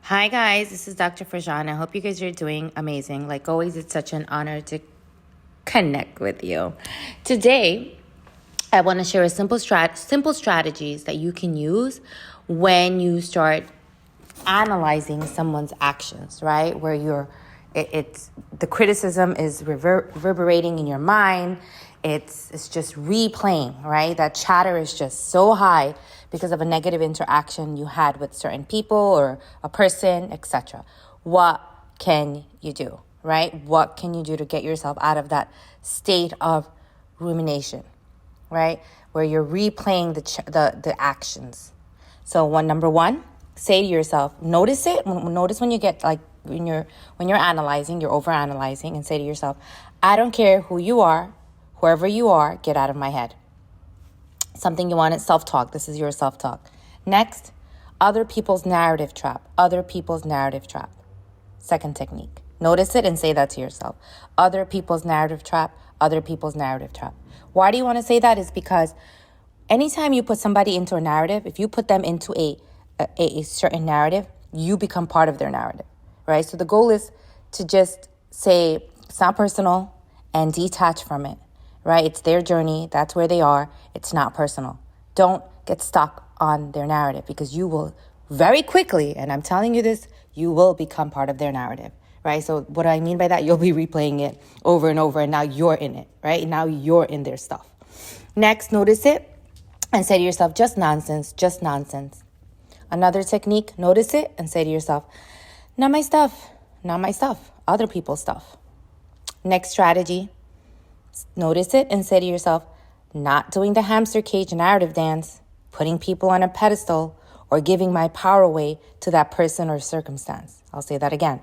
Hi, guys. This is Dr. Farjan. I hope you guys are doing amazing. Like always, it's such an honor to connect with you. Today, I want to share a simple strategies that you can use when you start analyzing someone's actions, right? Where it's the criticism is reverberating in your mind. It's just replaying, right? That chatter is just so high because of a negative interaction you had with certain people or a person, etc. What can you do, right? What can you do to get yourself out of that state of rumination, right? Where you're replaying the actions. So number one, say to yourself, notice it. Notice when you get when you're analyzing, you're over analyzing, and say to yourself, I don't care who you are, whoever you are, get out of my head. Something you want is self-talk. This is your self-talk. Next, other people's narrative trap. Other people's narrative trap. Second technique. Notice it and say that to yourself. Other people's narrative trap. Other people's narrative trap. Why do you want to say that? Is because anytime you put somebody into a narrative, if you put them into a certain narrative, you become part of their narrative, right? So the goal is to just say it's not personal and detach from it, right? It's their journey. That's where they are. It's not personal. Don't get stuck on their narrative because you will very quickly, and I'm telling you this, you will become part of their narrative, right? So what I mean by that, you'll be replaying it over and over, and now you're in it, right? Now you're in their stuff. Next, notice it and say to yourself, just nonsense, just nonsense. Another technique, notice it and say to yourself, not my stuff, not my stuff, other people's stuff. Next strategy, notice it and say to yourself, not doing the hamster cage narrative dance, putting people on a pedestal, or giving my power away to that person or circumstance. I'll say that again.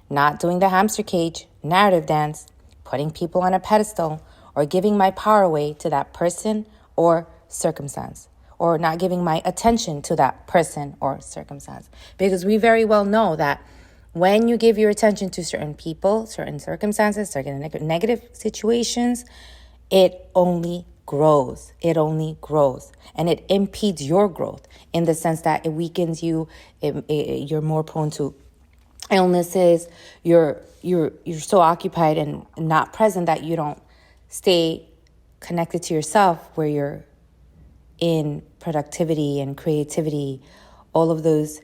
Not doing the hamster cage narrative dance, putting people on a pedestal, or giving my power away to that person or circumstance, or not giving my attention to that person or circumstance. Because we very well know that when you give your attention to certain people, certain circumstances, certain negative situations, it only grows. It only grows. And it impedes your growth in the sense that it weakens you. You're more prone to illnesses. You're so occupied and not present that you don't stay connected to yourself, where you're in productivity and creativity. All of those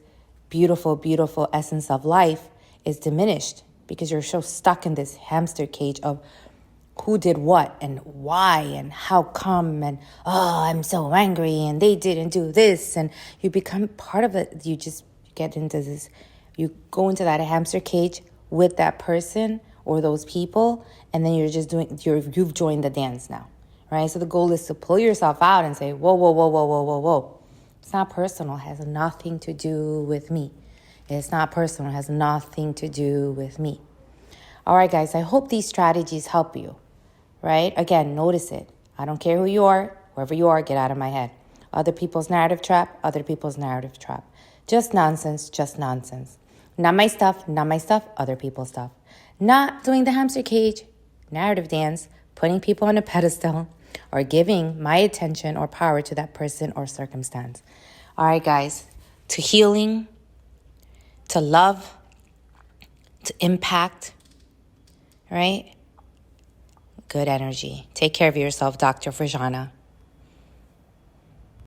beautiful, beautiful essence of life is diminished because you're so stuck in this hamster cage of who did what and why and how come and, oh, I'm so angry and they didn't do this. And you become part of it. You just get into this, you go into that hamster cage with that person or those people, and then you've joined the dance now, right? So the goal is to pull yourself out and say, whoa, whoa, whoa, whoa, whoa, whoa, whoa. It's not personal. It has nothing to do with me. It's not personal. It has nothing to do with me. All right, guys, I hope these strategies help you, right? Again, notice it. I don't care who you are, whoever you are, get out of my head. Other people's narrative trap, other people's narrative trap. Just nonsense, just nonsense. Not my stuff, other people's stuff. Not doing the hamster cage, narrative dance, putting people on a pedestal, or giving my attention or power to that person or circumstance. All right, guys, to healing, to love, to impact, right? Good energy. Take care of yourself, Dr. Farjana.